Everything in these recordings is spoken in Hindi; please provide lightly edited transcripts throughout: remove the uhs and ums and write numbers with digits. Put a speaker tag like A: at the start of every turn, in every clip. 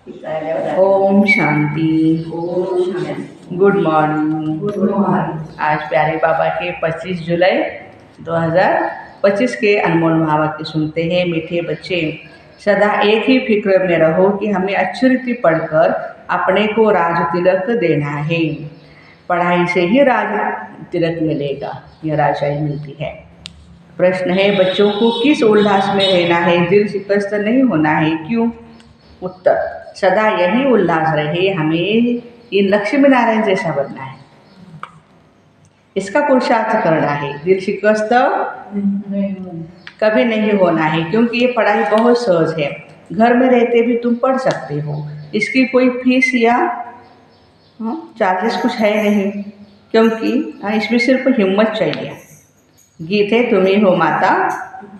A: ओम शांति। Good morning. आज प्यारे बाबा के 25 जुलाई 2025 के अनमोल महावाक्य सुनते हैं। मीठे बच्चे, सदा एक ही फिक्र में रहो कि हमें अच्छी रीति पढ़कर अपने को राज तिलक देना है। पढ़ाई से ही राज तिलक मिलेगा, यह राजाई मिलती है। प्रश्न है, बच्चों को किस उल्लास में रहना है? दिल शिकस्त नहीं होना है, क्यों? उत्तर, सदा यही उल्लास रहे, हमें इन लक्ष्मी नारायण जैसा बनना है, इसका पुरुषार्थ करना है। दिल शिकस्त कभी नहीं होना है, क्योंकि ये पढ़ाई बहुत सहज है। घर में रहते भी तुम पढ़ सकते हो, इसकी कोई फीस या चार्जेस कुछ है नहीं, क्योंकि इसमें सिर्फ हिम्मत चाहिए। गीत है, तुम ही हो माता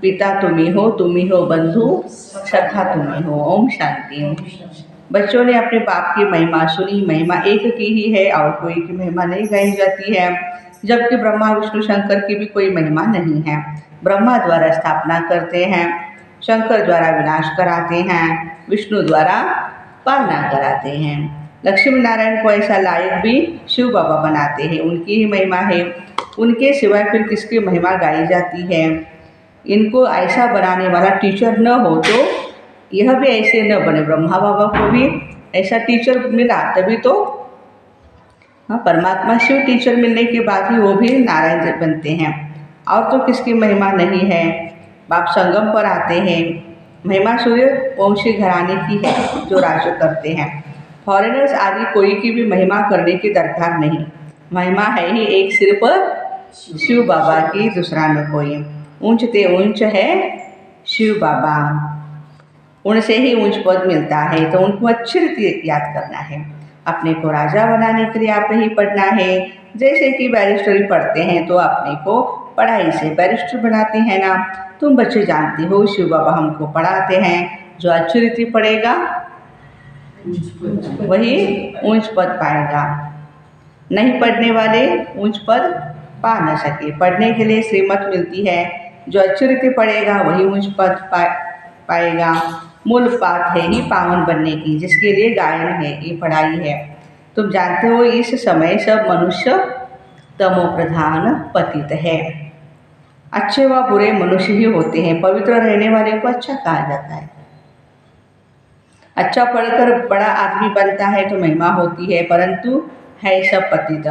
A: पिता, तुम ही हो बंधु सखा, तुम ही हो। ओम शांति। बच्चों ने अपने बाप की महिमा सुनी। महिमा एक की ही है और कोई की महिमा नहीं गाई जाती है, जबकि ब्रह्मा विष्णु शंकर की भी कोई महिमा नहीं है। ब्रह्मा द्वारा स्थापना करते हैं, शंकर द्वारा विनाश कराते हैं, विष्णु द्वारा पालना कराते हैं। लक्ष्मी नारायण को ऐसा लायक भी शिव बाबा बनाते हैं, उनकी ही महिमा है। उनके सिवाय फिर किसकी महिमा गाई जाती है? इनको ऐसा बनाने वाला टीचर न हो तो यह भी ऐसे न बने। ब्रह्मा बाबा को भी ऐसा टीचर मिला, तभी तो परमात्मा शिव टीचर मिलने के बाद ही वो भी नारायण बनते हैं। और तो किसकी महिमा नहीं है। बाप संगम पर आते हैं। महिमा सूर्य वंशी घराने की है, जो राज्य करते हैं। फॉरेनर्स आदि कोई की भी महिमा करने की दरकार नहीं। महिमा है ही एक सिर्फ शिव बाबा की, दूसरा न कोई। ऊंच ते ऊंच है शिव बाबा, उनसे ही ऊंच पद मिलता है, तो उनको अच्छी रीति याद करना है। अपने को राजा बनाने के लिए आप ही पढ़ना है। जैसे कि बैरिस्टरी पढ़ते हैं तो अपने को पढ़ाई से बैरिस्टर बनाते हैं ना। तुम बच्चे जानते हो, शिव बाबा हमको पढ़ाते हैं, जो अच्छी रीति पढ़ेगा वही ऊंच पद पाएगा। नहीं पढ़ने वाले ऊंच पद पा न सके। पढ़ने के लिए श्रीमत मिलती है, जो अच्छी रीति पढ़ेगा वही ऊंच पद पाएगा। मूल बात है ही पावन बनने की, जिसके लिए गायन है, ये पढ़ाई है। तुम जानते हो, इस समय सब मनुष्य तमो प्रधान पतित है। अच्छे व बुरे मनुष्य ही होते हैं। पवित्र रहने वाले को अच्छा कहा जाता है। अच्छा पढ़कर बड़ा आदमी बनता है तो महिमा होती है, परंतु है सब पतित।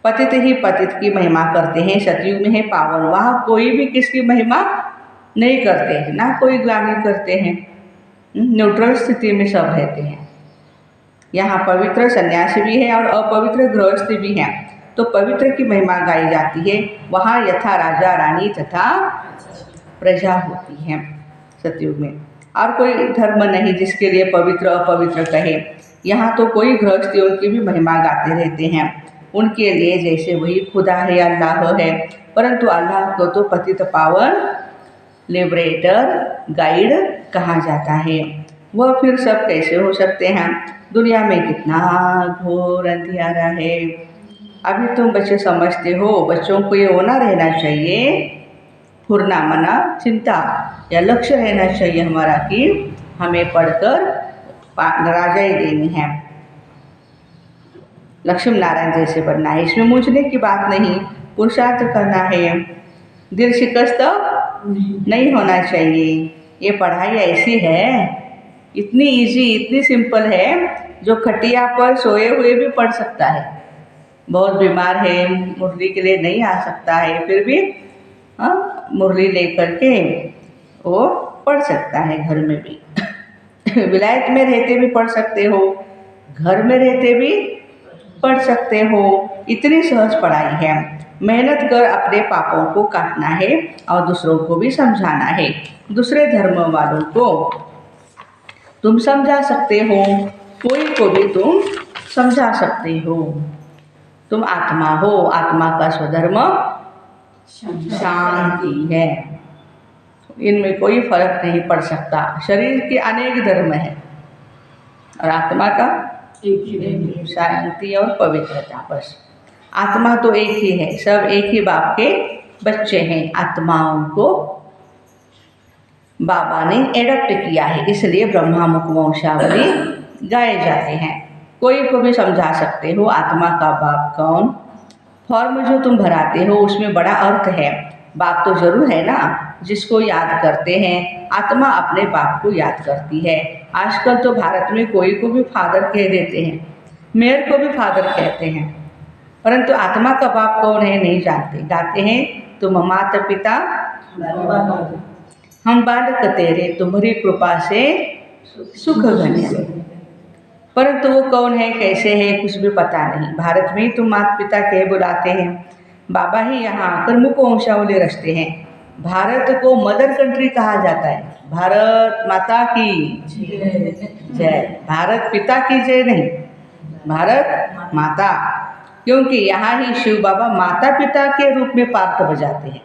A: पतित ही पतित की महिमा करते हैं। सतयुग में है पावन, वहाँ कोई भी किसकी महिमा नहीं करते हैं, ना कोई ग्लानि करते हैं। न्यूट्रल स्थिति में सब रहते हैं। यहाँ पवित्र सन्यासी भी है और अपवित्र गृहस्थ भी हैं, तो पवित्र की महिमा गाई जाती है। वहाँ यथा राजा रानी तथा प्रजा होती है सतयुग में। और कोई धर्म नहीं जिसके लिए पवित्र अपवित्र कहे। यहाँ तो कोई गृहस्थियों की भी महिमा गाते रहते हैं। उनके लिए जैसे वही खुदा है, अल्लाह है, परंतु अल्लाह को तो पतित पावन लिबरेटर गाइड कहा जाता है। वह फिर सब कैसे हो सकते हैं? दुनिया में कितना घोर अंधियारा है। अभी तुम बच्चे समझते हो। बच्चों को ये होना रहना चाहिए, फुरना मना चिंता या लक्ष्य रहना चाहिए हमारा कि हमें पढ़कर राजाई देनी है, लक्ष्मी नारायण जैसे बनना है। इसमें मूझने की बात नहीं, पुरुषार्थ करना है। दिल शिकस्त नहीं होना चाहिए। ये पढ़ाई ऐसी है, इतनी इजी, इतनी सिंपल है, जो खटिया पर सोए हुए भी पढ़ सकता है। बहुत बीमार है, मुरली के लिए नहीं आ सकता है, फिर भी मुरली लेकर के वो पढ़ सकता है घर में भी। विलायत में रहते भी पढ़ सकते हो, घर में रहते भी पढ़ सकते हो। इतनी सहज पढ़ाई है। मेहनत कर अपने पापों को काटना है और दूसरों को भी समझाना है। दूसरे धर्म वालों को तुम समझा सकते हो, कोई को भी तुम समझा सकते हो। तुम आत्मा हो, आत्मा का स्वधर्म शांति है। इनमें कोई फर्क नहीं पड़ सकता। शरीर के अनेक धर्म है और आत्मा का शांति और पवित्रता, बस। आत्मा तो एक ही है, सब एक ही बाप के बच्चे हैं। आत्माओं को बाबा ने एडप्ट किया है, इसलिए ब्रह्मा मुख वंशावली गाए जाते हैं। कोई को भी समझा सकते हो आत्मा का बाप कौन। फॉर्म जो तुम भराते हो उसमें बड़ा अर्थ है। बाप तो जरूर है ना, जिसको याद करते हैं आत्मा अपने बाप को याद करती है। आजकल तो भारत में कोई को भी फादर कह देते हैं, मेयर को भी फादर कहते हैं, परंतु आत्मा का बाप कौन है नहीं जानते। गाते हैं तुम माता पिता हम बालक तेरे, तुम्हारी कृपा से सुख गण्य। परंतु वो कौन है कैसे है कुछ भी पता नहीं। भारत में ही तुम माता पिता कह बुलाते हैं, बाबा ही यहाँ आकर मुख वंशावली रचते हैं। भारत को मदर कंट्री कहा जाता है। भारत माता की जय, भारत पिता की जय नहीं, भारत माता, क्योंकि यहाँ ही शिव बाबा माता पिता के रूप में पार्ट बजाते हैं।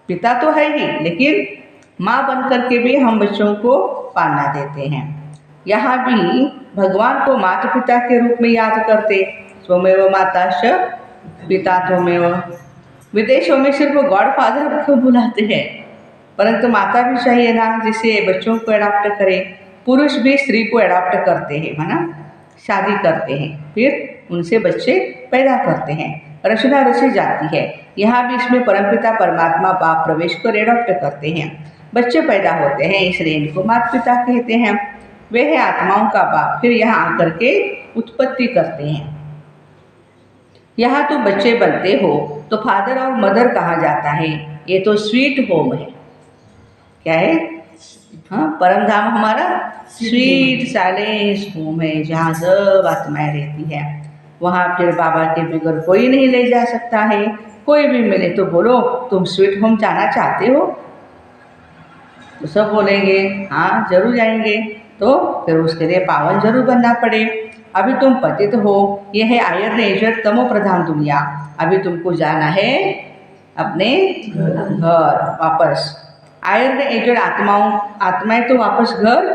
A: पिता तो है ही, लेकिन माँ बन करके भी हम बच्चों को पालना देते हैं। यहाँ भी भगवान को माता पिता के रूप में याद करते, स्वमेव माताश्च पिता त्वमेव। विदेशों में सिर्फ गॉड फादर को बुलाते हैं, परंतु माता भी चाहिए ना, जिसे बच्चों को अडॉप्ट करे। पुरुष भी स्त्री को अडॉप्ट करते हैं, है ना, शादी करते हैं, फिर उनसे बच्चे पैदा करते हैं, रचना रची जाती है। यहाँ भी इसमें परमपिता परमात्मा बाप प्रवेश कर एडॉप्ट करते हैं, बच्चे पैदा होते हैं, इसलिए इनको माता पिता कहते हैं। वे है आत्माओं का बाप, फिर यहाँ आकर के उत्पत्ति करते हैं। यहाँ तो बच्चे बनते हो तो फादर और मदर कहा जाता है, ये तो स्वीट होम है। क्या है? हाँ, परम धाम हमारा स्वीट साइलेंस होम है, जहाँ सब आत्माएं रहती है। वहाँ फिर बाबा के बगैर कोई नहीं ले जा सकता है। कोई भी मिले तो बोलो तुम स्वीट होम जाना चाहते हो, तो सब बोलेंगे हाँ जरूर जाएंगे। तो फिर उसके लिए पावन जरूर बनना पड़े। अभी तुम पतित हो, यह है आयर्न एजर तमो प्रधान दुनिया। अभी तुमको जाना है अपने घर वापस। आयर्न एजर आत्माएं तो वापस घर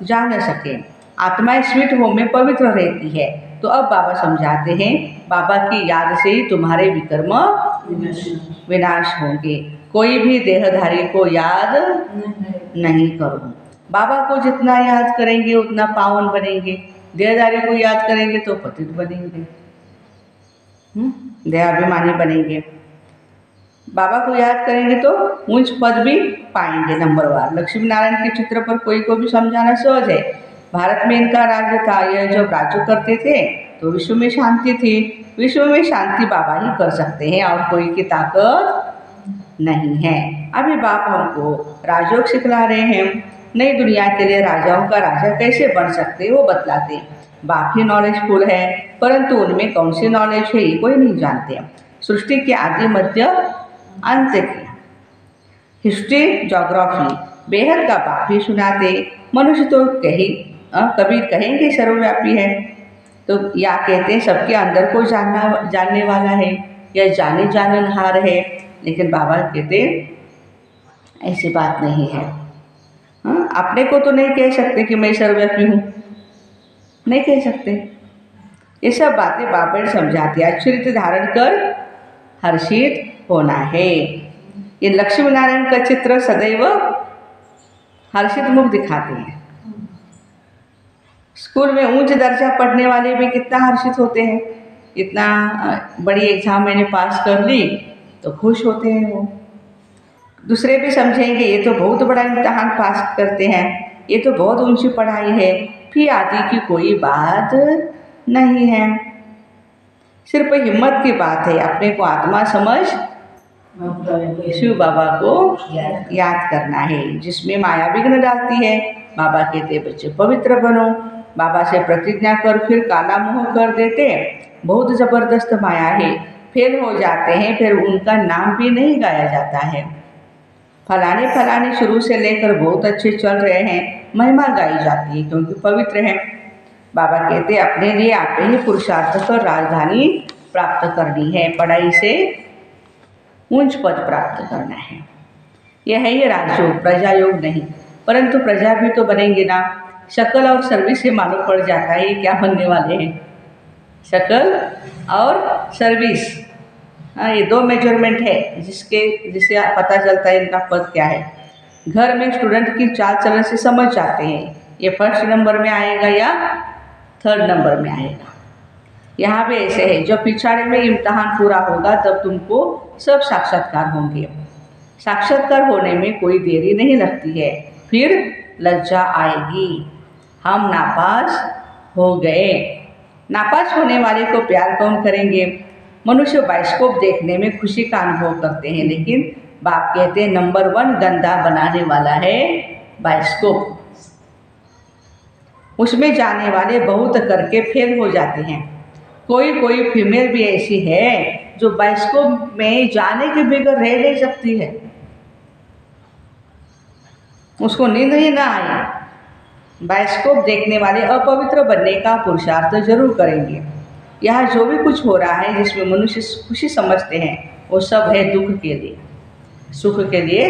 A: जा न सके। आत्माएं स्वीट होम में पवित्र रहती है। तो अब बाबा समझाते हैं, बाबा की याद से ही तुम्हारे विकर्म विनाश होंगे। कोई भी देहधारी को याद नहीं करो। बाबा को जितना याद करेंगे उतना पावन बनेंगे, देहधारी को याद करेंगे तो पतित बनेंगे, देहाभिमानी बनेंगे। बाबा को याद करेंगे तो उच्च पद भी पाएंगे। नंबर 1, लक्ष्मी नारायण के चित्र पर कोई को भी समझाना सहज है। भारत में इनका राज्य था। यह जब राज्य करते थे तो विश्व में शांति थी। विश्व में शांति बाबा ही कर सकते हैं और कोई की ताकत नहीं है। अभी बाप हमको राजयोग सिखला रहे हैं। नई दुनिया के लिए राजाओं का राजा कैसे बन सकते वो बतलाते। बाप ही नॉलेजफुल है, परंतु उनमें कौन सी नॉलेज है ये कोई नहीं जानते। सृष्टि के आदि मध्य अंत की हिस्ट्री ज्योग्राफी बेहद का बाप ही सुनाते। मनुष्य तो कभी कहेंगे सर्वव्यापी है, तो या कहते हैं सबके अंदर को जानने वाला है या जाने जाननहार है, लेकिन बाबा कहते ऐसी बात नहीं है। अपने को तो नहीं कह सकते कि मैं सर्वव्यापी हूँ, नहीं कह सकते। ये सब बातें बाबा ने समझाती। आश्चर्य धारण कर हर्षित होना है। ये लक्ष्मी नारायण का चित्र सदैव हर्षित मुख दिखाते हैं। स्कूल में उच्च दर्जा पढ़ने वाले भी कितना हर्षित होते हैं। इतना बड़ी एग्जाम मैंने पास कर ली तो खुश होते हैं वो। दूसरे भी समझेंगे ये तो बहुत बड़ा इम्तहान पास करते हैं, ये तो बहुत ऊंची पढ़ाई है, फी आदि की कोई बात नहीं है। सिर्फ हिम्मत की बात है। अपने को आत्मा समझ शिव बाबा को याद करना है, जिसमें माया विघ्न डालती है। बाबा कहते बच्चे पवित्र बनो। बाबा से प्रतिज्ञा कर फिर काला मुँह कर देते। बहुत ज़बरदस्त माया है। फेल हो जाते हैं, फिर उनका नाम भी नहीं गाया जाता है। फलाने शुरू से लेकर बहुत अच्छे चल रहे हैं, महिमा गाई जाती है क्योंकि पवित्र है। बाबा कहते अपने लिए आप ही पुरुषार्थ कर राजधानी प्राप्त करनी है, पढ़ाई से उच्च पद प्राप्त करना है। यह है ये राजयोग, प्रजा योग नहीं। परंतु प्रजा भी तो बनेंगे ना। शक्ल और सर्विस से मालूम पड़ जाता है ये क्या बनने वाले हैं। शक्ल और सर्विस, हाँ, ये 2 मेजरमेंट है जिससे पता चलता है इनका पद क्या है। घर में स्टूडेंट की चाल चलन से समझ जाते हैं ये फर्स्ट नंबर में आएगा या थर्ड नंबर में आएगा। यहाँ पे ऐसे है, जब पिछाड़े में इम्तहान पूरा होगा तब तुमको सब साक्षात्कार होंगे। साक्षात्कार होने में कोई देरी नहीं लगती है, फिर लज्जा आएगी, हम नापास हो गए। नापास होने वाले को प्यार कौन करेंगे? मनुष्य बाइस्कोप देखने में खुशी का अनुभव करते हैं, लेकिन बाप कहते हैं नंबर 1 गंदा बनाने वाला है बाइस्कोप। उसमें जाने वाले बहुत करके फेल हो जाते हैं। कोई फीमेल भी ऐसी है जो बाइस्कोप में जाने के बगैर रह नहीं सकती है, उसको नींद ही ना आए। बाइस्कोप देखने वाले अपवित्र बनने का पुरुषार्थ जरूर करेंगे। यहाँ जो भी कुछ हो रहा है जिसमें मनुष्य खुशी समझते हैं वो सब है दुख के लिए, सुख के लिए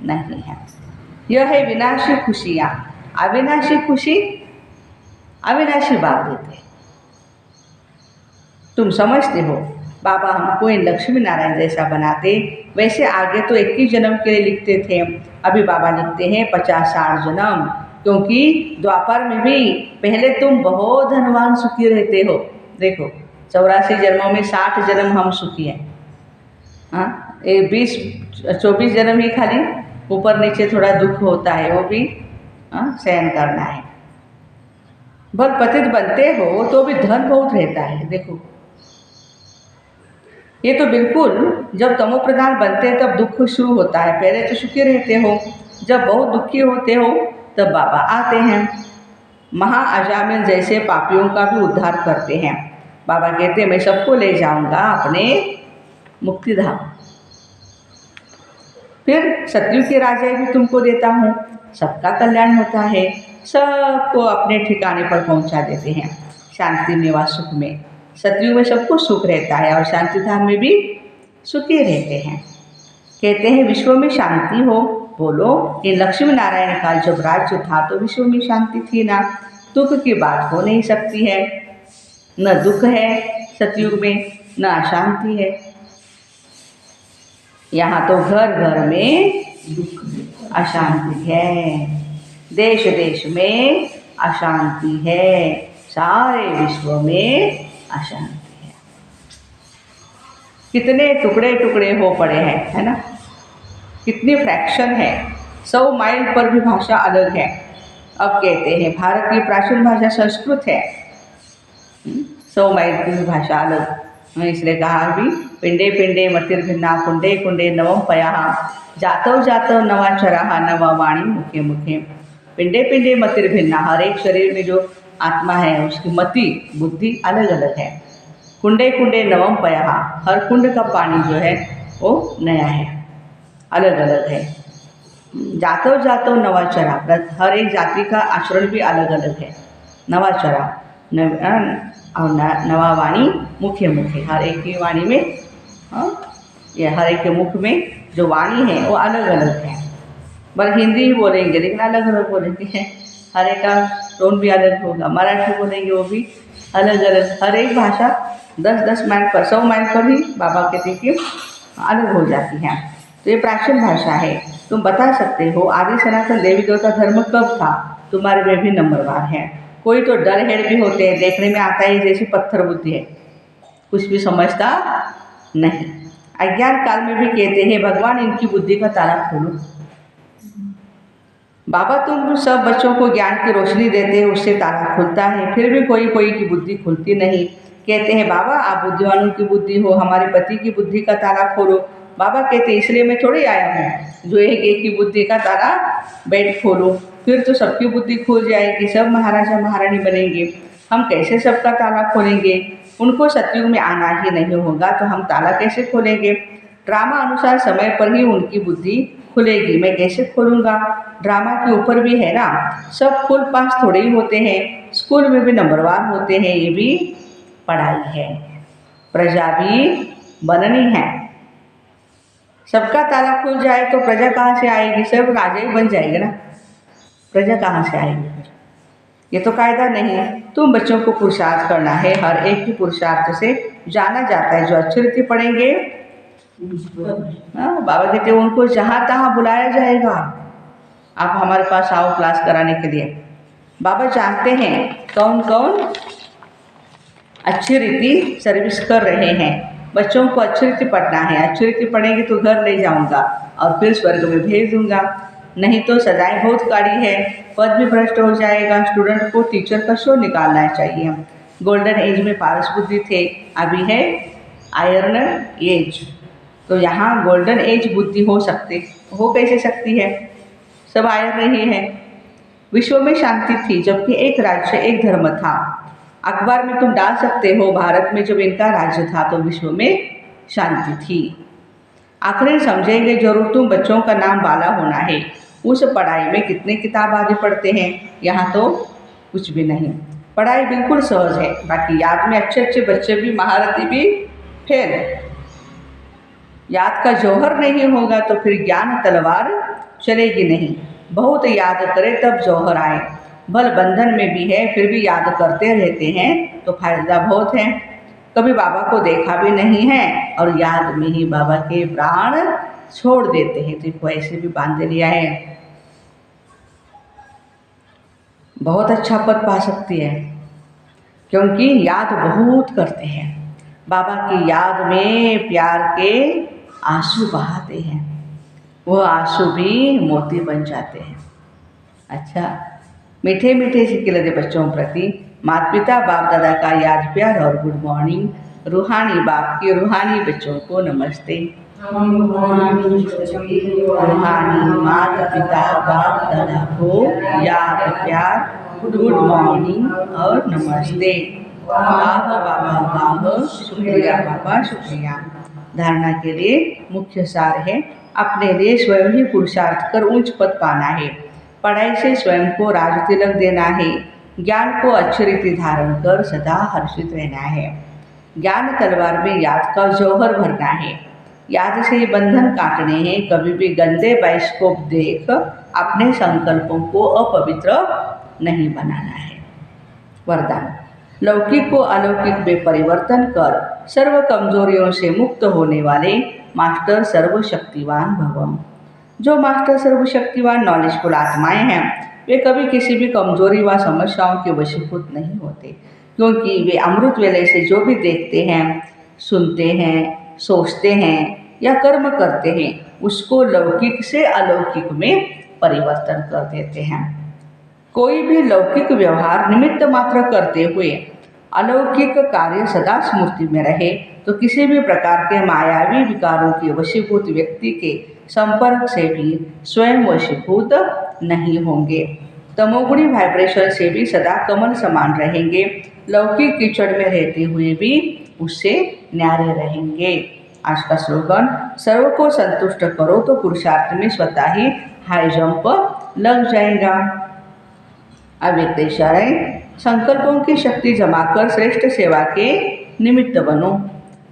A: नहीं है। यह है विनाशी खुशियाँ। अविनाशी खुशी अविनाशी बाप देते। तुम समझते हो बाबा हमको इन लक्ष्मी नारायण जैसा बनाते, वैसे आगे तो 21 जन्म के लिए लिखते थे, अभी बाबा लिखते हैं 50-60 जन्म, क्योंकि द्वापर में भी पहले तुम बहुत धनवान सुखी रहते हो। देखो 84 जन्मों में 60 जन्म हम सुखी हैं। हाँ, 20-24 जन्म ही खाली ऊपर नीचे थोड़ा दुख होता है, वो भी सहन करना है। बल पतित बनते हो तो भी धन बहुत रहता है। देखो ये तो बिल्कुल, जब तमो प्रधान बनते हैं तब दुख शुरू होता है, पहले तो सुखी रहते हो, जब बहुत दुखी होते हो तब बाबा आते हैं, महाअजामिल जैसे पापियों का भी उद्धार करते हैं। बाबा कहते हैं मैं सबको ले जाऊंगा अपने मुक्तिधाम। फिर सतयुग के राजा भी तुमको देता हूँ, सबका कल्याण होता है, सबको अपने ठिकाने पर पहुँचा देते हैं शांति में व सुख में। सतयुग में सबको सुख रहता है और शांति धाम में भी सुखी रहते हैं। कहते हैं विश्व में शांति हो, बोलो ये लक्ष्मी नारायण का जब राज्य था तो विश्व में शांति थी ना। दुख की बात हो नहीं सकती है, न दुख है सतयुग में, न अशांति है। यहाँ तो घर घर में दुख अशांति है, देश देश में अशांति है, सारे विश्व में अशांति है। कितने टुकड़े टुकड़े हो पड़े हैं, है ना, कितनी फ्रैक्शन है। 100 माइल पर भी भाषा अलग है। अब कहते हैं भारत की प्राचीन भाषा संस्कृत है, 100 माइल की भी भाषा अलग, इसलिए कहा भी पिंडे पिंडे मतिर्भिन्ना कुंडे कुंडे नवम पयाः जातव जातव नवा चराहा नवा वाणी मुखे मुखे। पिंडे पिंडे मतिर्भिन्ना, हर एक शरीर में जो आत्मा है उसकी मति बुद्धि अलग अलग है। कुंडे कुंडे नवम पयाः, हर कुंड का पानी जो है वो नया है, अलग अलग है। जातव जातव नवाचरा, हर एक जाति का आचरण भी अलग अलग है। नवाचरा और नवा वाणी मुखे मुखे, हर एक की वाणी में ये हर एक के मुख में जो वाणी है वो अलग अलग है। बस हिंदी ही बोलेंगे लेकिन अलग अलग बोलेंगे, हर एक का टोन भी अलग होगा। मराठी बोलेंगे वो भी अलग अलग, हर एक भाषा 10-10 माइल पर 100 माइल पर ही बाबा कहते कि अलग हो जाती है। तो ये प्राचीन भाषा है। तुम बता सकते हो आदि सनातन देवी देवता धर्म कब था, तुम्हारे में भी नंबरवार है। कोई तो डर हेड भी होते हैं, देखने में आता है जैसी पत्थर बुद्धि है, कुछ भी समझता नहीं। अज्ञान काल में भी कहते हैं भगवान इनकी बुद्धि का ताला खोलो। बाबा तुम सब बच्चों को ज्ञान की रोशनी देते हैं, उससे ताला खुलता है, फिर भी कोई कोई की बुद्धि खुलती नहीं। कहते हैं बाबा आप बुद्धिमानों की बुद्धि हो, हमारे पति की बुद्धि का ताला खोलो। बाबा कहते हैं इसलिए मैं थोड़ी आया हूँ जो एक की बुद्धि का ताला बैठ खोलो, फिर तो सबकी बुद्धि खुल जाएगी, सब महाराजा महारानी बनेंगे। हम कैसे सबका ताला खोलेंगे? उनको सतयुग में आना ही नहीं होगा तो हम ताला कैसे खोलेंगे? ड्रामा अनुसार समय पर ही उनकी बुद्धि खुलेगी, मैं कैसे खोलूँगा? ड्रामा के ऊपर भी है ना, सब फुल पास थोड़े ही होते हैं, स्कूल में भी नंबरवार होते हैं, ये भी पढ़ाई है। प्रजा भी बननी है। सबका ताला खुल जाए तो प्रजा कहाँ से आएगी? सब राजा ही बन जाएंगे ना, प्रजा कहाँ से आएगी? ये तो कायदा नहीं है। तुम बच्चों को पुरुषार्थ करना है, हर एक की पुरुषार्थ से जाना जाता है। जो अच्छी रीति पढ़ेंगे बाबा कहते हैं उनको जहाँ तहाँ बुलाया जाएगा, आप हमारे पास आओ क्लास कराने के लिए। बाबा जानते हैं कौन कौन अच्छी रीति सर्विस कर रहे हैं। बच्चों को अच्छी रीति पढ़ना है, अच्छी रीति पढ़ेंगे तो घर ले जाऊंगा और फिर स्वर्ग में भेज दूंगा। नहीं तो सजाएं बहुत कड़ी है, पद भी भ्रष्ट हो जाएगा। स्टूडेंट को टीचर का शो निकालना चाहिए। गोल्डन एज में पारस बुद्धि थे, अभी है आयरन एज। तो यहाँ गोल्डन एज बुद्धि हो कैसे सकती है, सब आयरन ही है। विश्व में शांति थी जबकि एक राज्य एक धर्म था। अखबार में तुम डाल सकते हो, भारत में जब इनका राज्य था तो विश्व में शांति थी। आखिर समझेंगे जरूर तुम बच्चों का नाम बाला होना है। उस पढ़ाई में कितने किताब आदि पढ़ते हैं, यहाँ तो कुछ भी नहीं। पढ़ाई बिल्कुल सहज है, बाकी याद में अच्छे अच्छे बच्चे भी महारथी भी फेल। याद का जौहर नहीं होगा तो फिर ज्ञान तलवार चलेगी नहीं। बहुत याद करे तब जौहर आए। बल बंधन में भी है फिर भी याद करते रहते हैं तो फायदा बहुत है। कभी बाबा को देखा भी नहीं है और याद में ही बाबा के प्राण छोड़ देते हैं, तो ऐसे भी बांध लिया है। बहुत अच्छा पद पा सकती है क्योंकि याद बहुत करते हैं। बाबा की याद में प्यार के आंसू बहाते हैं, वो आंसू भी मोती बन जाते हैं। अच्छा, मीठे मीठे सिक्के दे बच्चों प्रति माता पिता बाप दादा का याद प्यार और गुड मॉर्निंग। रूहानी बाप की रूहानी बच्चों को नमस्ते। रूहानी माता पिता बाप दादा को याद प्यार गुड मॉर्निंग और नमस्ते। वाह बाबा वाह, शुक्रिया बाबा शुक्रिया। धारणा के लिए मुख्य सार है, अपने लिए स्वयं ही पुरुषार्थ कर उच्च पद पाना है। पढ़ाई से स्वयं को राज तिलक देना है। ज्ञान को अच्छी रीति धारण कर सदा हर्षित रहना है। ज्ञान तलवार में याद का जौहर भरना है। याद से ही बंधन काटने हैं। कभी भी गंदे बाइस्कोप देख अपने संकल्पों को अपवित्र नहीं बनाना है। वरदान, लौकिक को अलौकिक में परिवर्तन कर सर्व कमजोरियों से मुक्त होने वाले मास्टर सर्वशक्तिवान भवम। जो मास्टर सर्वशक्तिवान नॉलेजफुल आत्माएं हैं वे कभी किसी भी कमजोरी व समस्याओं के वशीभूत नहीं होते, क्योंकि वे अमृत वेले से जो भी देखते हैं, सुनते हैं, सोचते हैं या कर्म करते हैं उसको लौकिक से अलौकिक में परिवर्तन कर देते हैं। कोई भी लौकिक व्यवहार निमित्त मात्र करते हुए अलौकिक कार्य सदा स्मृति में रहे तो किसी भी प्रकार के मायावी विकारों के वशीभूत व्यक्ति के संपर्क से भी स्वयं वशीभूत नहीं होंगे। तमोगुणी वाइब्रेशन से भी सदा कमल समान रहेंगे। लौकिक कीचड़ में रहते हुए भी उससे न्यारे रहेंगे। आज का स्लोगन, सर्व को संतुष्ट करो तो पुरुषार्थ में स्वतः ही हाई जंप लग जाएगा। अव्यक्त इशारे, संकल्पों की शक्ति जमा कर श्रेष्ठ सेवा के निमित्त बनो।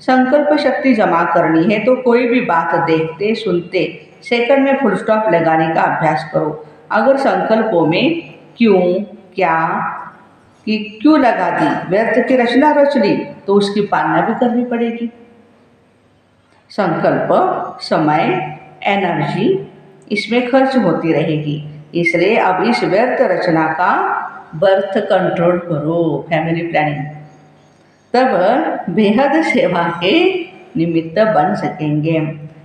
A: संकल्प शक्ति जमा करनी है तो कोई भी बात देखते सुनते सेकंड में फुल स्टॉप लगाने का अभ्यास करो। अगर संकल्पों में क्यों, क्या कि क्यों लगा दी, व्यर्थ की रचना रच ली तो उसकी पालना भी करनी पड़ेगी। संकल्प, समय, एनर्जी इसमें खर्च होती रहेगी, इसलिए अब इस व्यर्थ रचना का बर्थ कंट्रोल करो, फैमिली प्लानिंग। तब बेहद सेवा के निमित्त बन सकेंगे।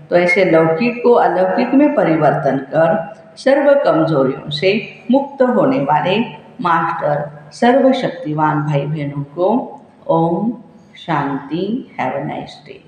A: तो ऐसे लौकिक को अलौकिक में परिवर्तन कर सर्व कमजोरियों से मुक्त होने वाले मास्टर सर्वशक्तिवान भाई बहनों को ओम शांति। Have a nice day.